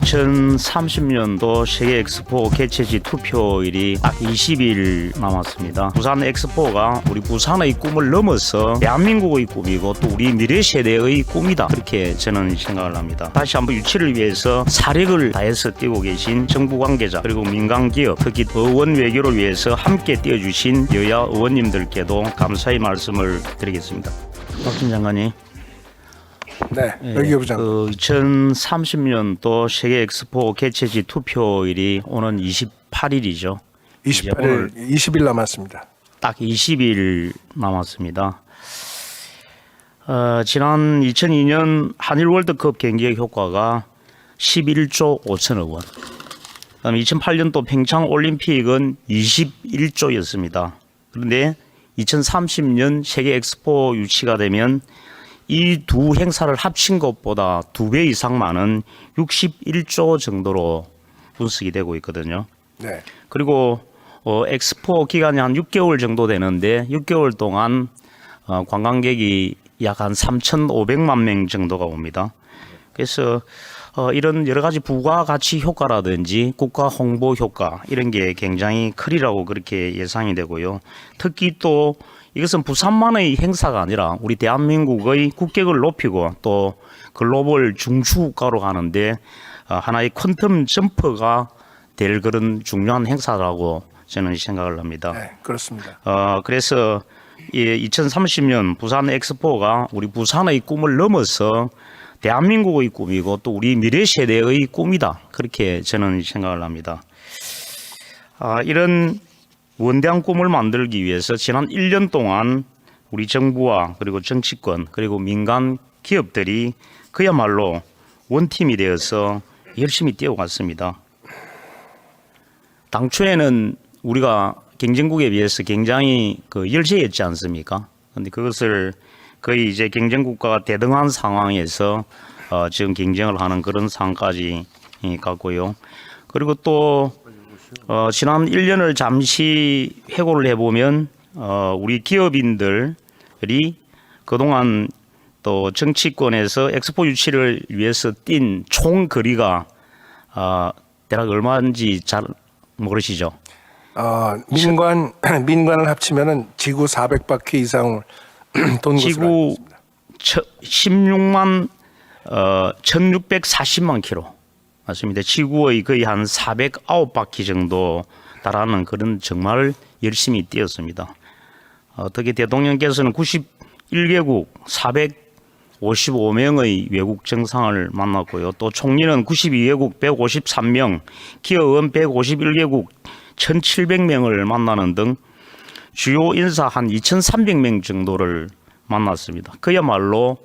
2030년도 세계 엑스포 개최지 투표일이 딱 20일 남았습니다. 부산 엑스포가 우리 부산의 꿈을 넘어서 대한민국의 꿈이고 또 우리 미래 세대의 꿈이다. 그렇게 저는 생각을 합니다. 다시 한번 유치를 위해서 사력을 다해서 뛰고 계신 정부 관계자 그리고 민간 기업 특히 의원 외교를 위해서 함께 뛰어주신 여야 의원님들께도 감사의 말씀을 드리겠습니다. 박진 장관님. 네, 여기 부장. 2030년도 세계 엑스포 개최지 투표일이 오는 28일이죠. 28일, 20일 남았습니다. 딱 20일 남았습니다. 지난 2002년 한일 월드컵 경기의 효과가 11조 5천억 원. 그다음에 2008년도 평창 올림픽은 21조였습니다. 그런데 2030년 세계 엑스포 유치가 되면 이 두 행사를 합친 것보다 2배 이상 많은 61조 정도로 분석이 되고 있거든요. 네. 그리고 엑스포 기간이 한 6개월 정도 되는데 6개월 동안 관광객이 약 한 3,500만 명 정도가 옵니다. 그래서 이런 여러 가지 부가가치 효과라든지 국가 홍보 효과 이런 게 굉장히 크리라고 그렇게 예상이 되고요. 특히 또 이것은 부산만의 행사가 아니라 우리 대한민국의 국격을 높이고 또 글로벌 중추국가로 가는데 하나의 퀀텀 점프가 될 그런 중요한 행사라고 저는 생각을 합니다. 네, 그렇습니다. 그래서 2030년 부산 엑스포가 우리 부산의 꿈을 넘어서 대한민국의 꿈이고 또 우리 미래 세대의 꿈이다. 그렇게 저는 생각을 합니다. 이런 원대한 꿈을 만들기 위해서 지난 1년 동안 우리 정부와 그리고 정치권 그리고 민간 기업들이 그야말로 원팀이 되어서 열심히 뛰어갔습니다. 당초에는 우리가 경쟁국에 비해서 굉장히 열세였지 않습니까? 그런데 그것을 거의 이제 경쟁국가가 대등한 상황에서 지금 경쟁을 하는 그런 상황까지 갔고요. 그리고 또 지난 1년을 잠시 회고를 해보면 우리 기업인들이 그동안 또 정치권에서 엑스포 유치를 위해서 뛴 총 거리가 대략 얼마인지 잘 모르시죠? 민관을 합치면은 지구 400바퀴 이상을 돈 지구 16만 1640만 킬로 맞습니다. 지구의 거의 한 409바퀴 정도 달하는 그런 정말 열심히 뛰었습니다. 특히 대통령께서는 91개국 455명의 외국 정상을 만났고요. 또 총리는 92개국 153명, 기업은 151개국 1,700명을 만나는 등 주요 인사 한 2,300명 정도를 만났습니다. 그야말로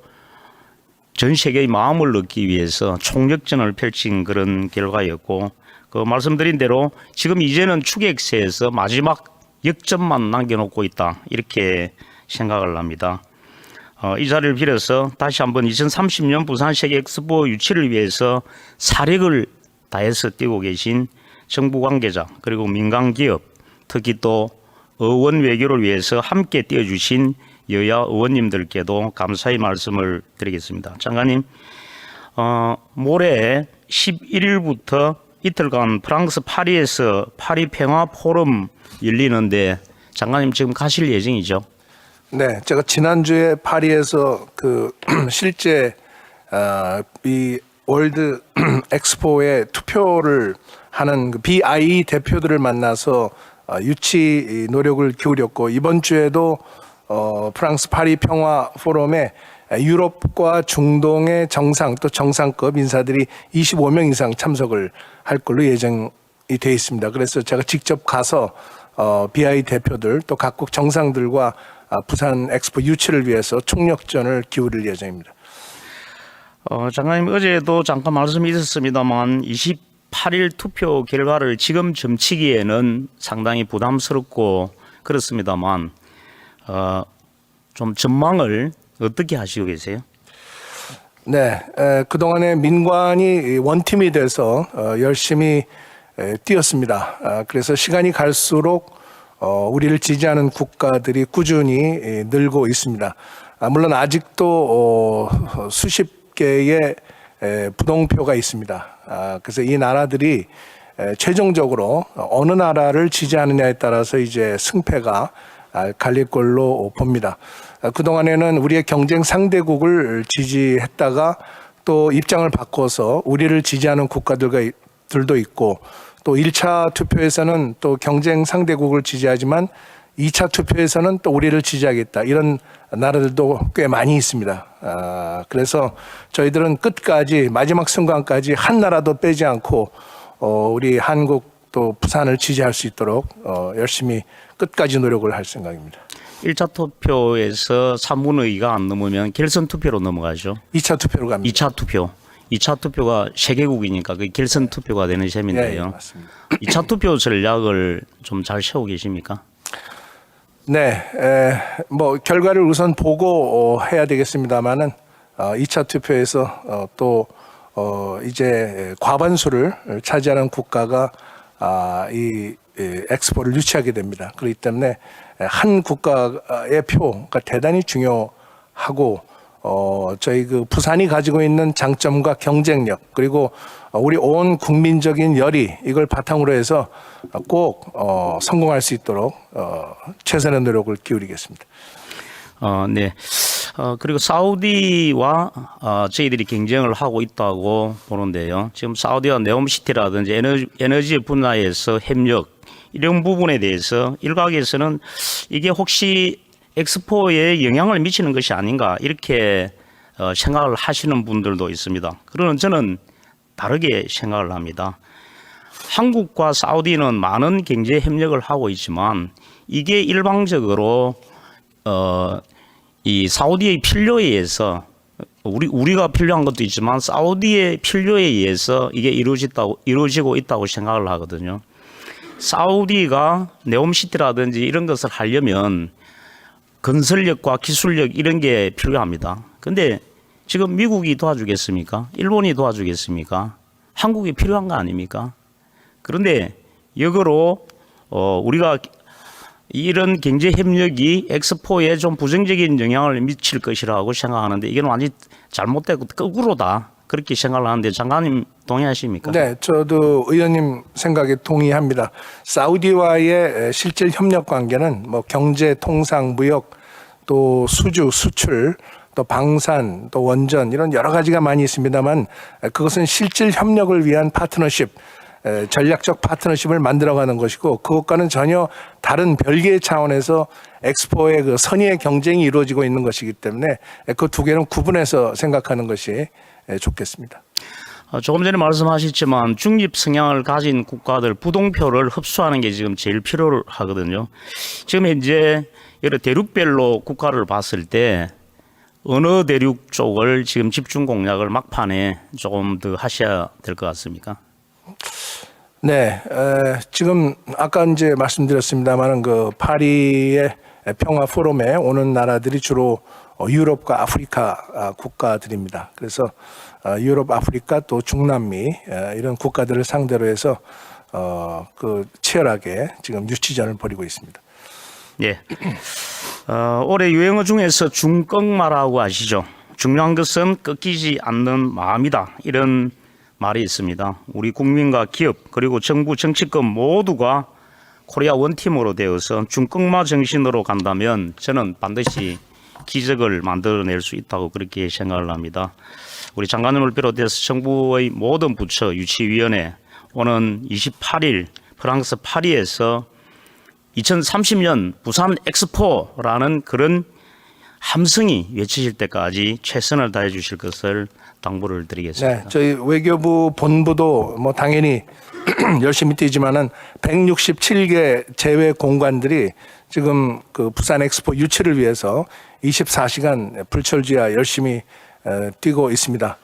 전 세계의 마음을 얻기 위해서 총력전을 펼친 그런 결과였고 말씀드린 대로 지금 이제는 추격세에서 마지막 역전만 남겨놓고 있다 이렇게 생각을 합니다. 이 자리를 빌어서 다시 한번 2030년 부산 세계 엑스포 유치를 위해서 사력을 다해서 뛰고 계신 정부 관계자 그리고 민간 기업 특히 또 의원 외교를 위해서 함께 뛰어주신 여야 의원님들께도 감사의 말씀을 드리겠습니다. 장관님, 모레 11일부터 이틀간 프랑스 파리에서 파리 평화 포럼 열리는데 장관님 지금 가실 예정이죠? 네, 제가 지난주에 파리에서 실제 이 월드 엑스포에 투표를 하는 BIE 대표들을 만나서 유치 노력을 기울였고 이번 주에도 프랑스 파리 평화 포럼에 유럽과 중동의 정상 또 정상급 인사들이 25명 이상 참석을 할 걸로 예정이 돼 있습니다. 그래서 제가 직접 가서 BI 대표들 또 각국 정상들과 부산 엑스포 유치를 위해서 총력전을 기울일 예정입니다. 장관님 어제도 잠깐 말씀이 있었습니다만 28일 투표 결과를 지금 점치기에는 상당히 부담스럽고 그렇습니다만 좀 전망을 어떻게 하시고 계세요? 네, 그동안에 민관이 원팀이 돼서 열심히 뛰었습니다. 그래서 시간이 갈수록 우리를 지지하는 국가들이 꾸준히 늘고 있습니다. 물론 아직도 수십 개의 부동표가 있습니다. 그래서 이 나라들이 최종적으로 어느 나라를 지지하느냐에 따라서 이제 승패가 갈릴 걸로 봅니다. 그동안에는 우리의 경쟁 상대국을 지지했다가 또 입장을 바꿔서 우리를 지지하는 국가들도 있고, 또 1차 투표에서는 또 경쟁 상대국을 지지하지만 2차 투표에서는 또 우리를 지지하겠다, 이런 나라들도 꽤 많이 있습니다. 그래서 저희들은 끝까지 마지막 순간까지 한 나라도 빼지 않고 우리 한국 또 부산을 지지할 수 있도록 열심히 끝까지 노력을 할 생각입니다. 1차 투표에서 3분의 2가 안 넘으면 결선 투표로 넘어가죠. 2차 투표로 갑니다. 2차 투표가 세 개국이니까 그 결선 투표가 되는 셈인데요. 예, 맞습니다. 2차 투표 전략을 좀 잘 세우고 계십니까? 네, 뭐 결과를 우선 보고 해야 되겠습니다만은 2차 투표에서 또 이제 과반수를 차지하는 국가가 이 엑스포를 유치하게 됩니다. 그렇기 때문에 한 국가의 표가 대단히 중요하고, 저희 그 부산이 가지고 있는 장점과 경쟁력, 그리고 우리 온 국민적인 열의, 이걸 바탕으로 해서 꼭 성공할 수 있도록 최선의 노력을 기울이겠습니다. 네. 그리고 사우디와 저희들이 경쟁을 하고 있다고 보는데요. 지금 사우디와 네옴시티라든지 에너지 분야에서 협력, 이런 부분에 대해서 일각에서는 이게 혹시 엑스포에 영향을 미치는 것이 아닌가, 이렇게 생각을 하시는 분들도 있습니다. 그러나 저는 다르게 생각을 합니다. 한국과 사우디는 많은 경제 협력을 하고 있지만 이게 일방적으로 이 사우디의 필요에 의해서, 우리가 필요한 것도 있지만 사우디의 필요에 의해서 이게 이루어지고 있다고 생각을 하거든요. 사우디가 네옴시티라든지 이런 것을 하려면 건설력과 기술력, 이런 게 필요합니다. 근데 지금 미국이 도와주겠습니까? 일본이 도와주겠습니까? 한국이 필요한 거 아닙니까? 그런데 역으로 우리가 이런 경제 협력이 엑스포에 좀 부정적인 영향을 미칠 것이라고 생각하는데, 이건 완전히 잘못되고 거꾸로다, 그렇게 생각을 하는데 장관님 동의하십니까? 네, 저도 의원님 생각에 동의합니다. 사우디와의 실질 협력 관계는 뭐 경제, 통상, 무역, 또 수주, 수출, 또 방산, 또 원전, 이런 여러 가지가 많이 있습니다만, 그것은 실질 협력을 위한 파트너십, 전략적 파트너십을 만들어가는 것이고, 그것과는 전혀 다른 별개의 차원에서 엑스포의 그 선의의 경쟁이 이루어지고 있는 것이기 때문에 그 두 개는 구분해서 생각하는 것이 좋겠습니다. 조금 전에 말씀하셨지만 중립 성향을 가진 국가들 부동표를 흡수하는 게 지금 제일 필요하거든요. 지금 현재 여러 대륙별로 국가를 봤을 때 어느 대륙 쪽을 지금 집중 공략을 막판에 조금 더 하셔야 될 것 같습니까? 네, 지금 아까 이제 말씀드렸습니다만은 그 파리의 평화 포럼에 오는 나라들이 주로 유럽과 아프리카 국가들입니다. 그래서 유럽, 아프리카, 또 중남미 이런 국가들을 상대로 해서 그 치열하게 지금 유치전을 벌이고 있습니다. 예. 올해 유행어 중에서 중꺾마라고 아시죠? 중요한 것은 꺾이지 않는 마음이다, 이런 말이 있습니다. 우리 국민과 기업, 그리고 정부, 정치권 모두가 코리아 원팀으로 되어서 중꺾마 정신으로 간다면 저는 반드시 기적을 만들어낼 수 있다고 그렇게 생각을 합니다. 우리 장관님을 비롯해서 정부의 모든 부처, 유치위원회, 오는 28일 프랑스 파리에서 2030년 부산 엑스포라는 그런 함성이 외치실 때까지 최선을 다해 주실 것을 당부를 드리겠습니다. 네, 저희 외교부 본부도 뭐 당연히 열심히 뛰지만은 167개 제외 공관들이 지금 그 부산 엑스포 유치를 위해서 24시간 불철주야 열심히 뛰고 있습니다.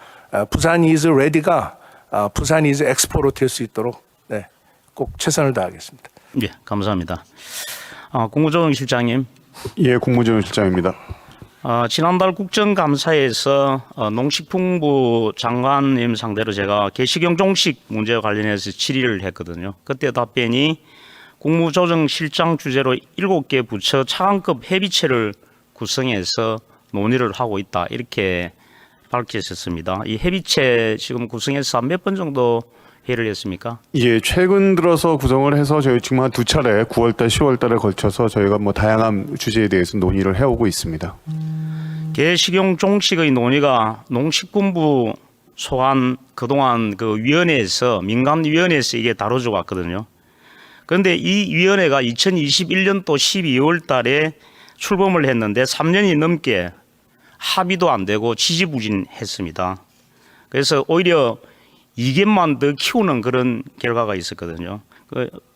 부산 is ready가 부산 is 엑스포로 될 수 있도록 꼭 최선을 다하겠습니다. 예, 감사합니다. 국무조정실장님. 예, 국무조정실장입니다. 지난달 국정감사에서 농식품부 장관님 상대로 제가 개식용 종식 문제와 관련해서 질의를 했거든요. 그때 답변이 국무조정실장 주재로 7개 부처 차관급 협의체를 구성해서 논의를 하고 있다, 이렇게 밝혔었습니다. 이 협의체 지금 구성해서 몇 번 정도 회의를 했습니까? 예, 최근 들어서 구성을 해서 저희 지금 한 두 차례 9월달, 10월달에 걸쳐서 저희가 뭐 다양한 주제에 대해서 논의를 해오고 있습니다. 개식용 종식의 논의가 농식품부 소관 그동안 그 위원회에서 민간위원회에서 이게 다뤄져 왔거든요. 그런데 이 위원회가 2021년도 12월 달에 출범을 했는데 3년이 넘게 합의도 안 되고 지지부진했습니다. 그래서 오히려 이견만 더 키우는 그런 결과가 있었거든요.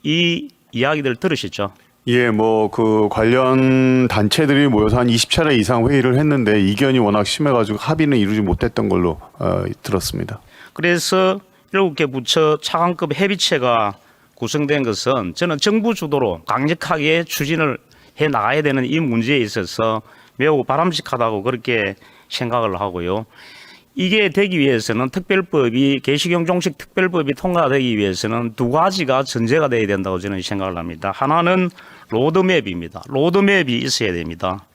이 이야기들 들으셨죠? 예, 뭐 그 관련 단체들이 모여서 한 20차례 이상 회의를 했는데 이견이 워낙 심해가지고 합의는 이루지 못했던 걸로 들었습니다. 그래서 7개 부처 차관급 협의체가 구성된 것은 저는 정부 주도로 강력하게 추진을 해 나가야 되는 이 문제에 있어서 매우 바람직하다고 그렇게 생각을 하고요. 이게 되기 위해서는 특별법이 개식용 종식 특별법이 통과되기 위해서는 두 가지가 전제가 돼야 된다고 저는 생각을 합니다. 하나는 로드맵입니다. 로드맵이 있어야 됩니다.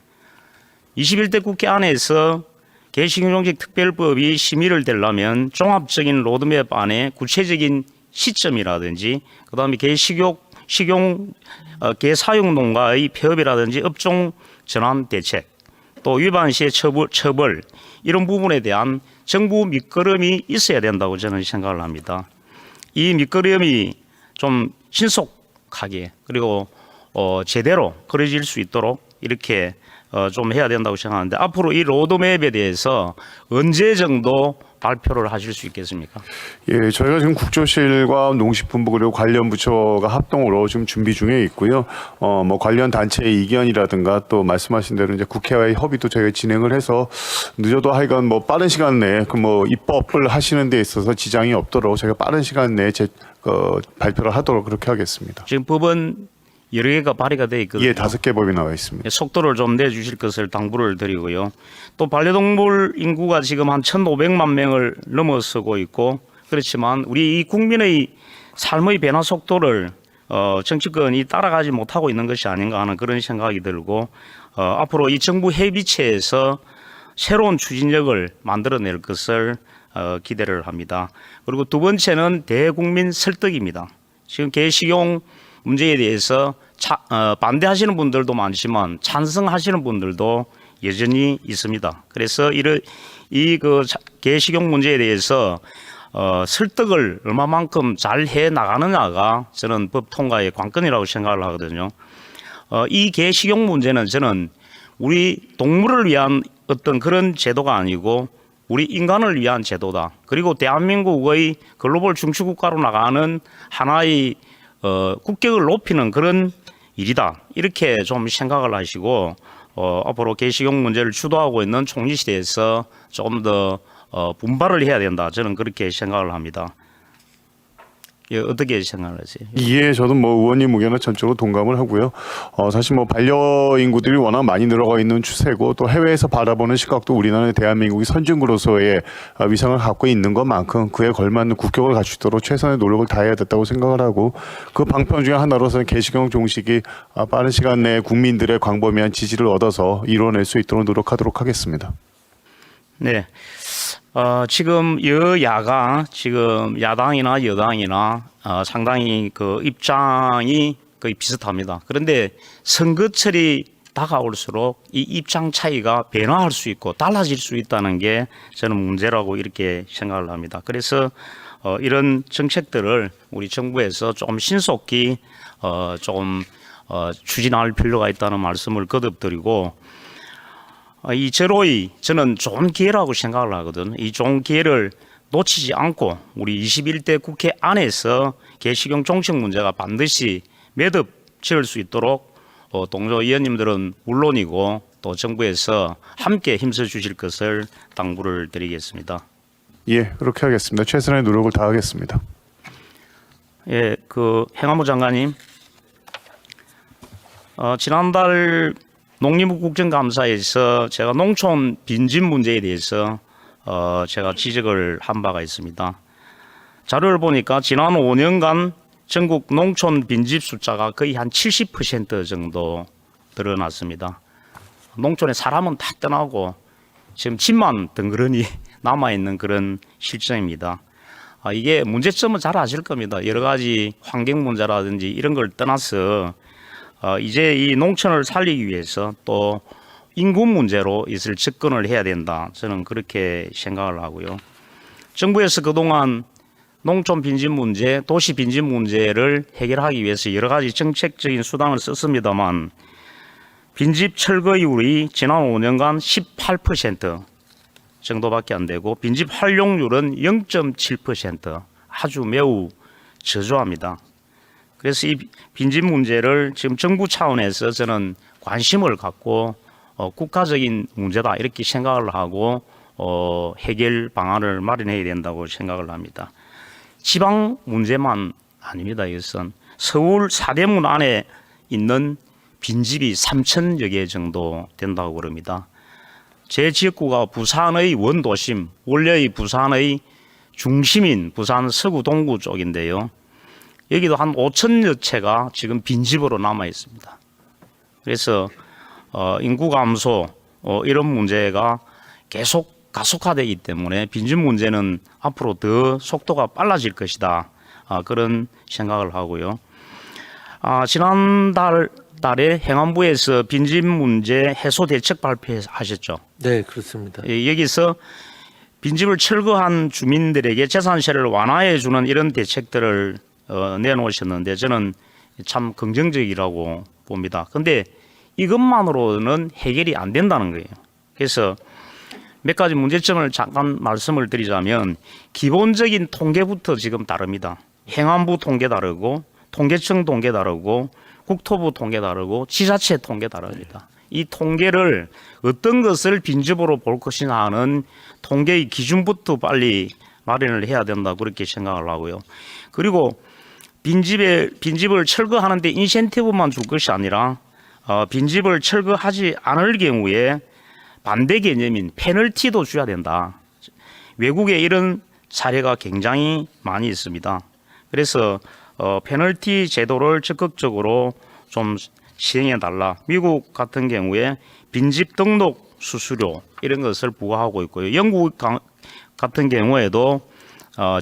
21대 국회 안에서 개식용 종식 특별법이 심의를 되려면 종합적인 로드맵 안에 구체적인 시점이라든지 그다음에 식용 개사육 농가의 폐업이라든지 업종 전환 대책 또 위반 시의 처벌 이런 부분에 대한 정부 밑거름이 있어야 된다고 저는 생각을 합니다. 이 밑거름이 좀 신속하게 그리고 제대로 그려질 수 있도록 이렇게 좀 해야 된다고 생각하는데 앞으로 이 로드맵에 대해서 언제 정도 발표를 하실 수 있겠습니까? 예, 저희가 지금 국조실과 농식품부 그리고 관련 부처가 합동으로 지금 준비 중에 있고요. 뭐 관련 단체의 이견이라든가 또 말씀하신 대로 이제 국회와의 협의도 저희가 진행을 해서 늦어도 하여간 뭐 빠른 시간 내에 그 뭐 입법을 하시는 데 있어서 지장이 없도록 저희가 빠른 시간 내에 발표를 하도록 그렇게 하겠습니다. 지금 법은 여러 개가 발의가 돼 있거든요. 예, 5개 법이 나와 있습니다. 속도를 좀 내주실 것을 당부를 드리고요. 또 반려동물 인구가 지금 한 1,500만 명을 넘어서고 있고 그렇지만 우리 이 국민의 삶의 변화 속도를 정치권이 따라가지 못하고 있는 것이 아닌가 하는 그런 생각이 들고 앞으로 이 정부 협의체에서 새로운 추진력을 만들어낼 것을 기대를 합니다. 그리고 두 번째는 대국민 설득입니다. 지금 개식용 문제에 대해서 반대하시는 분들도 많지만 찬성하시는 분들도 여전히 있습니다. 그래서 이 개식용 문제에 대해서 설득을 얼마만큼 잘 해 나가느냐가 저는 법 통과의 관건이라고 생각을 하거든요. 이 개식용 문제는 저는 우리 동물을 위한 어떤 그런 제도가 아니고 우리 인간을 위한 제도다. 그리고 대한민국의 글로벌 중추국가로 나가는 하나의 국격을 높이는 그런 일이다. 이렇게 좀 생각을 하시고 앞으로 개식용 문제를 주도하고 있는 총리 시대에서 조금 더 분발을 해야 된다. 저는 그렇게 생각을 합니다. 예, 어떻게 생각하세요? 예, 저도 뭐 의원님 의견에 전적으로 동감을 하고요. 사실 뭐 반려인구들이 워낙 많이 늘어가 있는 추세고 또 해외에서 바라보는 시각도 우리나라의 대한민국이 선진국으로서의 위상을 갖고 있는 것만큼 그에 걸맞는 국격을 갖추도록 최선의 노력을 다해야 됐다고 생각을 하고 그 방편 중에 하나로서는 개식용 종식이 빠른 시간 내에 국민들의 광범위한 지지를 얻어서 이뤄낼 수 있도록 노력하도록 하겠습니다. 네. 지금 여야가 지금 야당이나 여당이나 상당히 그 입장이 거의 비슷합니다. 그런데 선거철이 다가올수록 이 입장 차이가 변화할 수 있고 달라질 수 있다는 게 저는 문제라고 이렇게 생각을 합니다. 그래서 이런 정책들을 우리 정부에서 좀 신속히 추진할 필요가 있다는 말씀을 거듭드리고 이 제로의 저는 좋은 기회라고 생각을 하거든. 이 좋은 기회를 놓치지 않고 우리 21대 국회 안에서 개식용 종식 문제가 반드시 매듭 지을 수 있도록 동료 의원님들은 물론이고 또 정부에서 함께 힘써 주실 것을 당부를 드리겠습니다. 예, 그렇게 하겠습니다. 최선의 노력을 다하겠습니다. 예, 그 행안부 장관님, 지난달 농림부 국정감사에서 제가 농촌 빈집 문제에 대해서 제가 지적을 한 바가 있습니다. 자료를 보니까 지난 5년간 전국 농촌 빈집 숫자가 거의 한 70% 정도 늘어났습니다. 농촌에 사람은 다 떠나고 지금 집만 덩그러니 남아 있는 그런 실정입니다. 이게 문제점은 잘 아실 겁니다. 여러 가지 환경 문제라든지 이런 걸 떠나서 이제 이 농촌을 살리기 위해서 또 인구 문제로 이것을 접근을 해야 된다. 저는 그렇게 생각을 하고요. 정부에서 그동안 농촌 빈집 문제, 도시 빈집 문제를 해결하기 위해서 여러 가지 정책적인 수단을 썼습니다만 빈집 철거율이 지난 5년간 18% 정도밖에 안 되고 빈집 활용률은 0.7%, 아주 매우 저조합니다. 그래서 이 빈집 문제를 지금 정부 차원에서 저는 관심을 갖고 국가적인 문제다 이렇게 생각을 하고 해결 방안을 마련해야 된다고 생각을 합니다. 지방 문제만 아닙니다. 이것은 서울 사대문 안에 있는 빈집이 3,000여 개 정도 된다고 그럽니다. 제 지역구가 부산의 원도심, 원래의 부산의 중심인 부산 서구 동구 쪽인데요. 여기도 한 5,000여 채가 지금 빈집으로 남아 있습니다. 그래서 인구 감소 이런 문제가 계속 가속화되기 때문에 빈집 문제는 앞으로 더 속도가 빨라질 것이다. 그런 생각을 하고요. 지난달에 행안부에서 빈집 문제 해소 대책 발표하셨죠. 네, 그렇습니다. 여기서 빈집을 철거한 주민들에게 재산세를 완화해 주는 이런 대책들을 내놓으셨는데 저는 참 긍정적이라고 봅니다. 그런데 이것만으로는 해결이 안 된다는 거예요. 그래서 몇 가지 문제점을 잠깐 말씀을 드리자면 기본적인 통계부터 지금 다릅니다. 행안부 통계 다르고 통계청 통계 다르고 국토부 통계 다르고 지자체 통계 다릅니다. 이 통계를 어떤 것을 빈집으로 볼 것이냐 하는 통계의 기준부터 빨리 마련을 해야 된다 그렇게 생각을 하고요. 그리고 빈집을 철거하는데 인센티브만 줄 것이 아니라 빈집을 철거하지 않을 경우에 반대 개념인 페널티도 줘야 된다. 외국에 이런 사례가 굉장히 많이 있습니다. 그래서 페널티 제도를 적극적으로 좀 시행해 달라. 미국 같은 경우에 빈집 등록 수수료 이런 것을 부과하고 있고요. 영국 같은 경우에도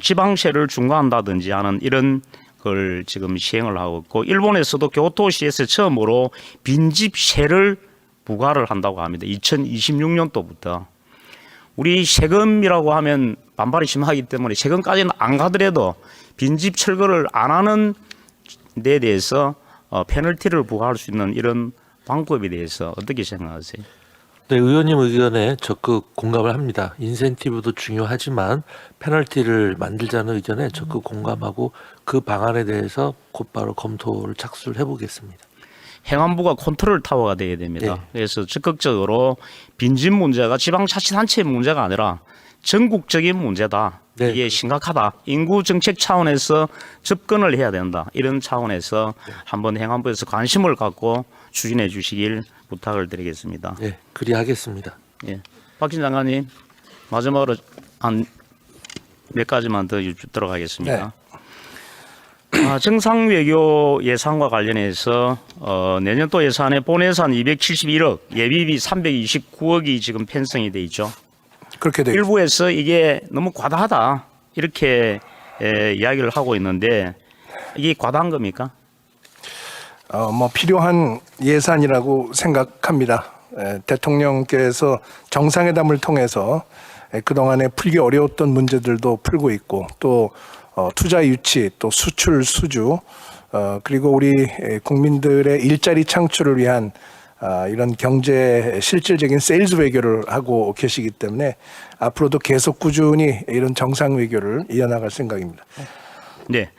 지방세를 중과한다든지 하는 이런 걸 지금 시행을 하고 있고 일본에서도 교토시에서 처음으로 빈집세를 부과를 한다고 합니다. 2026년도부터. 우리 세금이라고 하면 반발이 심하기 때문에 세금까지는 안 가더라도 빈집 철거를 안 하는 데 대해서 페널티를 부과할 수 있는 이런 방법에 대해서 어떻게 생각하세요? 네, 의원님 의견에 적극 공감을 합니다. 인센티브도 중요하지만 페널티를 만들자는 의견에 적극 공감하고 그 방안에 대해서 곧바로 검토를 착수를 해보겠습니다. 행안부가 컨트롤 타워가 돼야 됩니다. 네. 그래서 적극적으로 빈집 문제가 지방자치단체의 문제가 아니라 전국적인 문제다. 네. 이게 심각하다. 인구 정책 차원에서 접근을 해야 된다. 이런 차원에서 한번 행안부에서 관심을 갖고 추진해 주시길 부탁을 드리겠습니다. 네, 그리하겠습니다. 예. 박진 장관님 마지막으로 한 몇 가지만 더 여쭙도록 하겠습니다. 정상 외교 예산과 관련해서 내년도 예산에 본예산 271억, 예비비 329억이 지금 편성이 돼 있죠. 그렇게 되겠습니다. 일부에서 이게 너무 과다하다 이렇게 이야기를 하고 있는데 이게 과다한 겁니까? 뭐 필요한 예산이라고 생각합니다. 대통령께서 정상회담을 통해서 그동안에 풀기 어려웠던 문제들도 풀고 있고 또 투자 유치, 또 수출 수주, 그리고 우리 국민들의 일자리 창출을 위한 이런 경제 실질적인 세일즈 외교를 하고 계시기 때문에 앞으로도 계속 꾸준히 이런 정상 외교를 이어나갈 생각입니다. 네.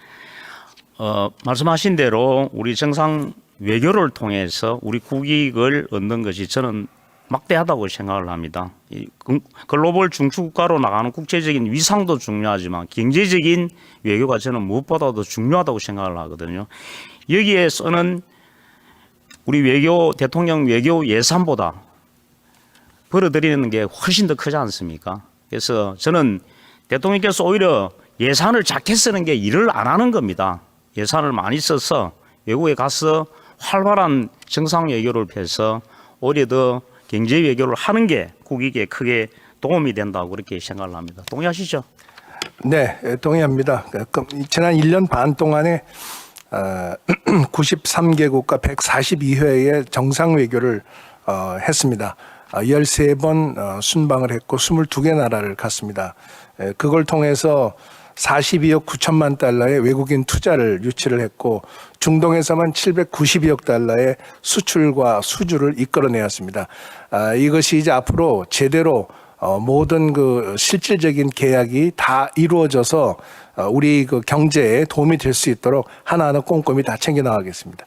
말씀하신 대로 우리 정상 외교를 통해서 우리 국익을 얻는 것이 저는 막대하다고 생각을 합니다. 이 글로벌 중추국가로 나가는 국제적인 위상도 중요하지만 경제적인 외교가 저는 무엇보다도 중요하다고 생각을 하거든요. 여기에 쓰는 우리 외교 대통령 외교 예산보다 벌어들이는 게 훨씬 더 크지 않습니까? 그래서 저는 대통령께서 오히려 예산을 작게 쓰는 게 일을 안 하는 겁니다. 예산을 많이 써서 외국에 가서 활발한 정상 외교를 펴서 오히려 더 경제 외교를 하는 게 국익에 크게 도움이 된다고 그렇게 생각을 합니다. 동의하시죠? 네, 동의합니다. 지난 1년 반 동안에 93개국과 142회의 정상외교를 했습니다. 13번 순방을 했고 22개 나라를 갔습니다. 그걸 통해서 42억 9천만 달러의 외국인 투자를 유치를 했고 중동에서만 792억 달러의 수출과 수주를 이끌어내었습니다. 이것이 이제 앞으로 제대로 모든 그 실질적인 계약이 다 이루어져서 우리 그 경제에 도움이 될 수 있도록 하나하나 꼼꼼히 다 챙겨 나가겠습니다.